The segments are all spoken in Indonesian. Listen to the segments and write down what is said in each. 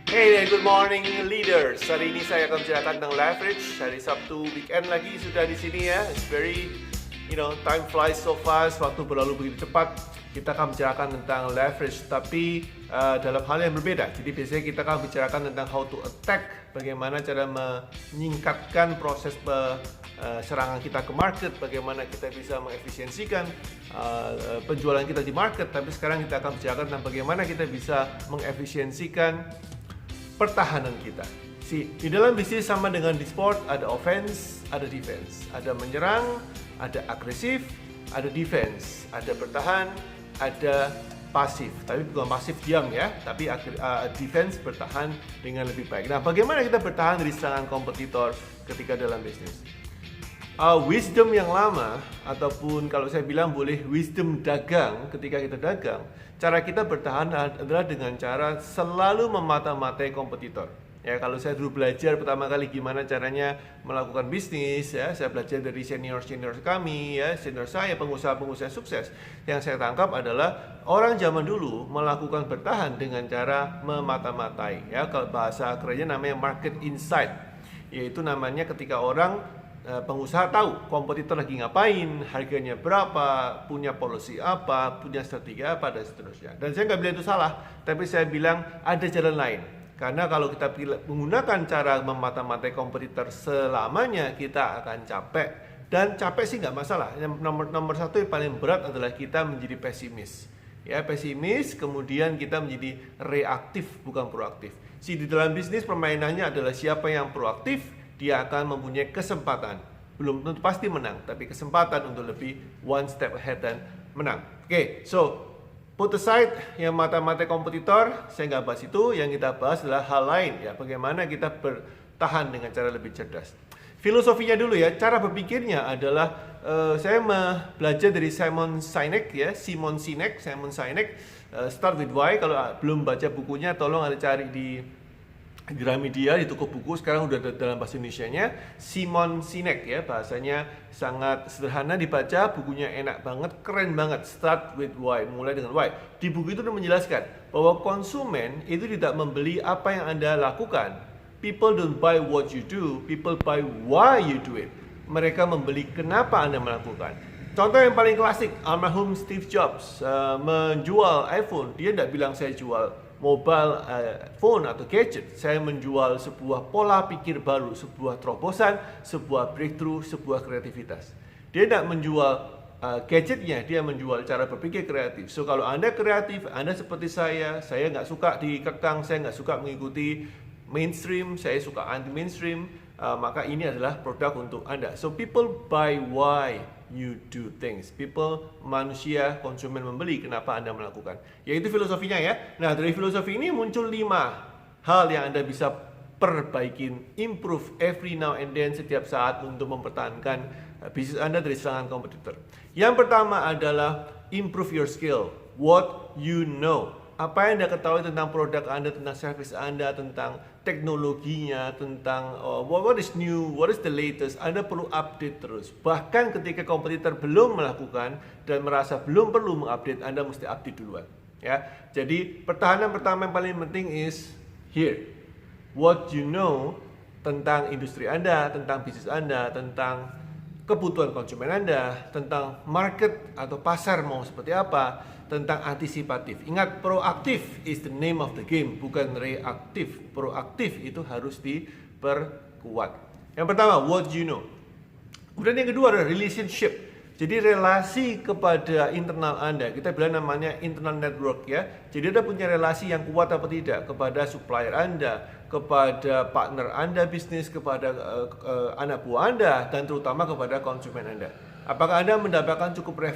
Hey there, good morning leaders. Hari ini saya akan bicarakan tentang leverage. Hari Sabtu weekend lagi sudah di sini ya. It's very, time flies so fast. Waktu berlalu begitu cepat. Kita akan bicarakan tentang leverage, tapi dalam hal yang berbeda. Jadi biasanya kita akan bicarakan tentang how to attack, bagaimana cara meningkatkan proses serangan kita ke market, bagaimana kita bisa mengefisiensikan penjualan kita di market. Tapi sekarang kita akan bicarakan tentang bagaimana kita bisa mengefisiensikan pertahanan kita. Di dalam bisnis sama dengan di sport, ada offense, ada defense. Ada menyerang, ada agresif, ada defense, ada bertahan, ada pasif. Tapi bukan pasif diam ya, tapi defense bertahan dengan lebih baik. Nah, bagaimana kita bertahan dari serangan kompetitor ketika dalam bisnis? Wisdom yang lama, ataupun kalau saya bilang boleh wisdom dagang ketika kita dagang, cara kita bertahan adalah dengan cara selalu memata-matai kompetitor. Ya, kalau saya dulu belajar pertama kali gimana caranya melakukan bisnis, ya, saya belajar dari senior kami, ya, senior saya, pengusaha-pengusaha sukses. Yang saya tangkap adalah orang zaman dulu melakukan bertahan dengan cara memata-matai. Ya, kalau bahasa kerennya namanya market insight, yaitu namanya ketika orang pengusaha tahu kompetitor lagi ngapain, harganya berapa, punya policy apa, punya strategi apa, dan seterusnya. Dan saya nggak bilang itu salah, tapi saya bilang ada jalan lain. Karena kalau kita menggunakan cara memata-matai kompetitor selamanya, kita akan capek. Dan capek sih nggak masalah. Yang nomor satu yang paling berat adalah kita menjadi pesimis. Ya, pesimis, kemudian kita menjadi reaktif, bukan proaktif. Di dalam bisnis permainannya adalah siapa yang proaktif, dia akan mempunyai kesempatan, belum tentu pasti menang, tapi kesempatan untuk lebih one step ahead dan menang. Oke, so put aside yang mata-mata kompetitor, saya nggak bahas itu. Yang kita bahas adalah hal lain, ya, bagaimana kita bertahan dengan cara lebih cerdas. Filosofinya dulu ya, cara berpikirnya adalah saya belajar dari Simon Sinek, Start with Why. Kalau belum baca bukunya, tolong ada cari di Gramedia, di toko buku. Sekarang udah dalam bahasa Indonesianya. Simon Sinek ya, bahasanya sangat sederhana dibaca, bukunya enak banget, keren banget. Start with Why, mulai dengan Why. Di buku itu menjelaskan bahwa konsumen itu tidak membeli apa yang Anda lakukan. People don't buy what you do, people buy why you do it. Mereka membeli kenapa Anda melakukan. Contoh yang paling klasik, almarhum Steve Jobs menjual iPhone. Dia tidak bilang saya jual mobile phone atau gadget, saya menjual sebuah pola pikir baru, sebuah terobosan, sebuah breakthrough, sebuah kreativitas. Dia tidak menjual gadgetnya, dia menjual cara berpikir kreatif. So kalau Anda kreatif, Anda seperti saya nggak suka dikekang, saya nggak suka mengikuti mainstream, saya suka anti mainstream, maka ini adalah produk untuk Anda. So people buy why you do things. People, manusia, konsumen membeli kenapa Anda melakukan. Yaitu filosofinya ya. Nah, dari filosofi ini muncul 5 hal yang Anda bisa perbaikin, improve every now and then, setiap saat untuk mempertahankan bisnis Anda dari serangan kompetitor. Yang pertama adalah improve your skill. What you know. Apa yang Anda ketahui tentang produk Anda, tentang service Anda, tentang teknologinya, tentang what is new, what is the latest. Anda perlu update terus. Bahkan ketika kompetitor belum melakukan dan merasa belum perlu mengupdate, Anda mesti update duluan. Ya, jadi pertahanan pertama yang paling penting is here. What you know tentang industri Anda, tentang bisnis Anda, tentang kebutuhan konsumen Anda, tentang market atau pasar mau seperti apa, tentang antisipatif. Ingat, proaktif is the name of the game, bukan reaktif. Proaktif itu harus diperkuat. Yang pertama, what you know. Kemudian yang kedua adalah relationship. Jadi relasi kepada internal Anda, kita bilang namanya internal network ya. Jadi Anda punya relasi yang kuat apa tidak kepada supplier Anda, kepada partner Anda bisnis, kepada anak buah Anda, dan terutama kepada konsumen Anda. Apakah Anda mendapatkan cukup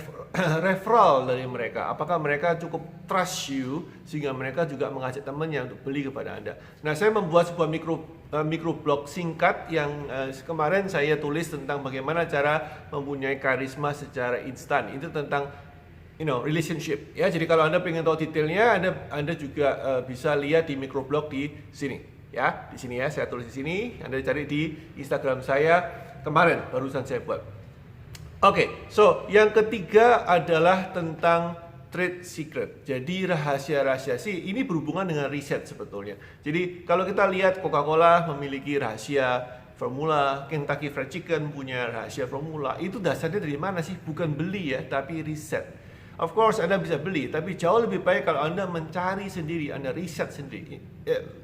referral dari mereka? Apakah mereka cukup trust you sehingga mereka juga mengajak temannya untuk beli kepada Anda? Nah, saya membuat sebuah microblog singkat yang kemarin saya tulis tentang bagaimana cara mempunyai karisma secara instan. Itu tentang relationship. Ya, jadi kalau Anda ingin tahu detailnya, Anda juga bisa lihat di microblog di sini. Ya, di sini ya, saya tulis di sini. Anda cari di Instagram saya kemarin, barusan saya buat. Oke, so yang ketiga adalah tentang trade secret. Jadi rahasia-rahasia sih ini berhubungan dengan riset sebetulnya. Jadi kalau kita lihat Coca-Cola memiliki rahasia formula, Kentucky Fried Chicken punya rahasia formula, itu dasarnya dari mana sih? Bukan beli ya, tapi riset. Of course Anda bisa beli, tapi jauh lebih baik kalau Anda mencari sendiri, Anda riset sendiri.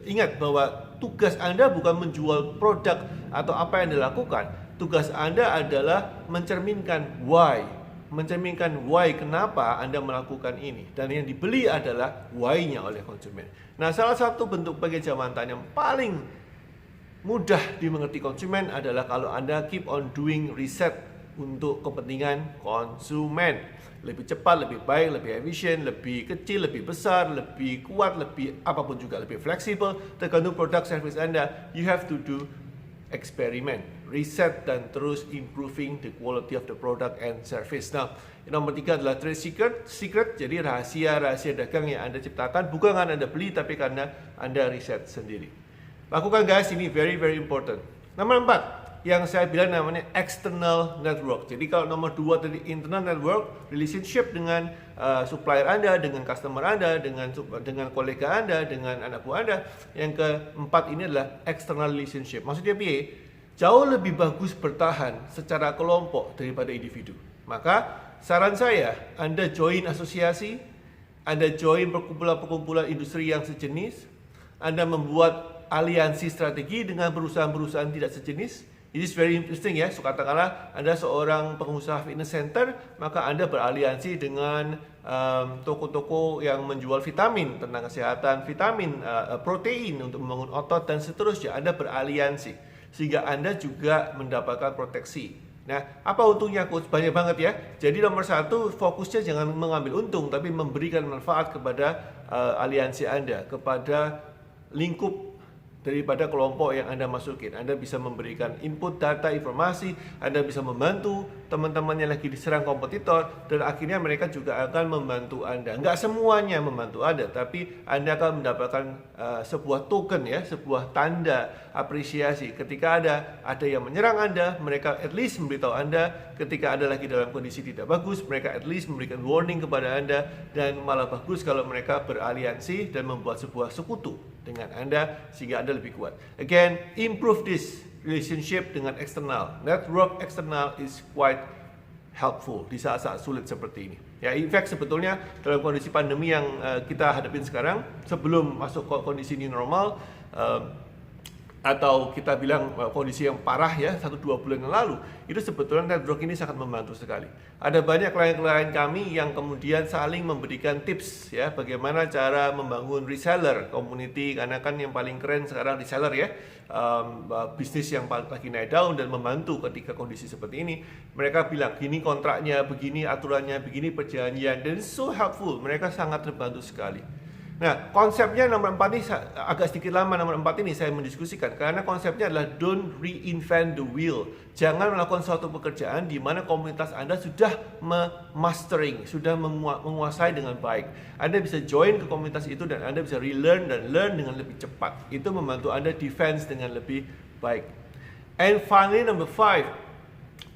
Ingat bahwa tugas Anda bukan menjual produk atau apa yang Anda lakukan. Tugas Anda adalah mencerminkan why. Mencerminkan why kenapa Anda melakukan ini, dan yang dibeli adalah why-nya oleh konsumen. Nah, salah satu bentuk pengejawantahan yang paling mudah dimengerti konsumen adalah kalau Anda keep on doing riset untuk kepentingan konsumen. Lebih cepat, lebih baik, lebih efisien, lebih kecil, lebih besar, lebih kuat, lebih apapun juga, lebih fleksibel, tergantung produk service Anda. You have to do eksperimen, riset, dan terus improving the quality of the product and service. Nah, yang nomor 3 adalah trade secret, jadi rahasia dagang yang Anda ciptakan bukan karena Anda beli, tapi karena Anda riset sendiri. Lakukan guys, ini very important. Nomor 4, yang saya bilang namanya external network. Jadi kalau nomor 2 tadi internal network, relationship dengan supplier Anda, dengan customer Anda, dengan kolega Anda, dengan anak buah Anda. Yang keempat ini adalah external relationship. Maksudnya PA, jauh lebih bagus bertahan secara kelompok daripada individu. Maka saran saya, Anda join asosiasi, Anda join perkumpulan-perkumpulan industri yang sejenis, Anda membuat aliansi strategi dengan perusahaan-perusahaan tidak sejenis. It is very interesting ya. So katakanlah Anda seorang pengusaha fitness center, maka Anda beraliansi dengan toko-toko yang menjual vitamin tentang kesehatan, vitamin, protein untuk membangun otot dan seterusnya. Anda beraliansi sehingga Anda juga mendapatkan proteksi. Nah, apa untungnya coach? Banyak banget ya. Jadi nomor 1, fokusnya jangan mengambil untung, tapi memberikan manfaat kepada aliansi Anda, kepada lingkup daripada kelompok yang Anda masukin. Anda bisa memberikan input data, informasi, Anda bisa membantu teman-teman yang lagi diserang kompetitor, dan akhirnya mereka juga akan membantu Anda. Enggak semuanya membantu Anda, tapi Anda akan mendapatkan sebuah token ya, sebuah tanda apresiasi. Ketika ada yang menyerang Anda, mereka at least memberitahu Anda. Ketika Anda lagi dalam kondisi tidak bagus, mereka at least memberikan warning kepada Anda. Dan malah bagus kalau mereka beraliansi dan membuat sebuah sekutu dengan Anda sehingga Anda lebih kuat. Again, improve this relationship dengan eksternal. Network eksternal is quite helpful di saat-saat sulit seperti ini. Ya, in fact sebetulnya dalam kondisi pandemi yang kita hadapin sekarang, sebelum masuk ke kondisi new normal, atau kita bilang kondisi yang parah ya 1-2 bulan yang lalu, itu sebetulnya network ini sangat membantu sekali. Ada banyak klien-klien kami yang kemudian saling memberikan tips ya, bagaimana cara membangun reseller community, karena kan yang paling keren sekarang reseller ya, bisnis yang lagi naik daun dan membantu ketika kondisi seperti ini. Mereka bilang gini kontraknya, begini aturannya, begini perjanjian, dan so helpful. Mereka sangat terbantu sekali. Nah, konsepnya nomor 4 ini agak sedikit lama. Nomor 4 ini saya mendiskusikan karena konsepnya adalah don't reinvent the wheel. Jangan melakukan suatu pekerjaan di mana komunitas Anda sudah mastering, sudah menguasai dengan baik. Anda bisa join ke komunitas itu dan Anda bisa relearn dan learn dengan lebih cepat. Itu membantu Anda defense dengan lebih baik. And finally number 5,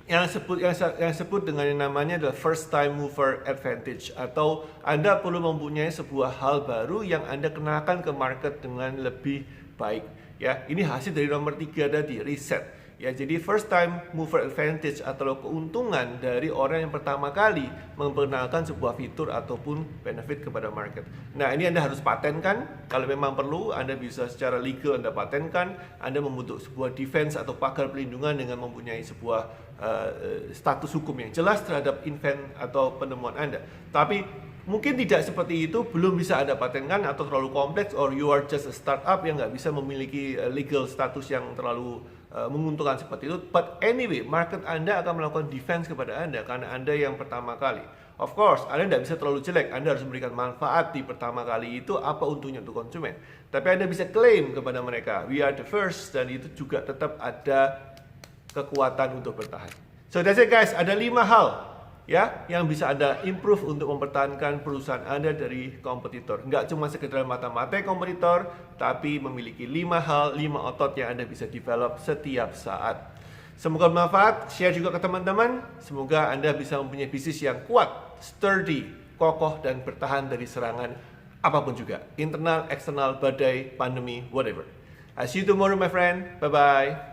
yang sebut dengan yang namanya adalah first time mover advantage, atau Anda perlu mempunyai sebuah hal baru yang Anda kenalkan ke market dengan lebih baik. Ya, ini hasil dari nomor 3 tadi, riset. Ya, jadi first time mover advantage atau keuntungan dari orang yang pertama kali memperkenalkan sebuah fitur ataupun benefit kepada market. Nah, ini Anda harus patenkan. Kalau memang perlu, Anda bisa secara legal Anda patenkan. Anda membentuk sebuah defense atau pagar pelindungan dengan mempunyai sebuah status hukum yang jelas terhadap invent atau penemuan Anda. Tapi mungkin tidak seperti itu, belum bisa Anda patenkan atau terlalu kompleks, or you are just a startup yang nggak bisa memiliki legal status yang terlalu menguntungkan seperti itu. But anyway, market Anda akan melakukan defense kepada Anda karena Anda yang pertama kali. Of course, Anda tidak bisa terlalu jelek. Anda harus memberikan manfaat di pertama kali itu, apa untungnya untuk konsumen. Tapi Anda bisa klaim kepada mereka, we are the first, dan itu juga tetap ada kekuatan untuk bertahan. So that's it guys, ada 5 hal ya yang bisa Anda improve untuk mempertahankan perusahaan Anda dari kompetitor. Nggak cuma sekedar mata-matai kompetitor, tapi memiliki 5 hal, 5 otot yang Anda bisa develop setiap saat. Semoga bermanfaat, share juga ke teman-teman. Semoga Anda bisa mempunyai bisnis yang kuat, sturdy, kokoh dan bertahan dari serangan apapun juga, internal, eksternal, badai, pandemi, whatever. I see you tomorrow, my friend. Bye-bye.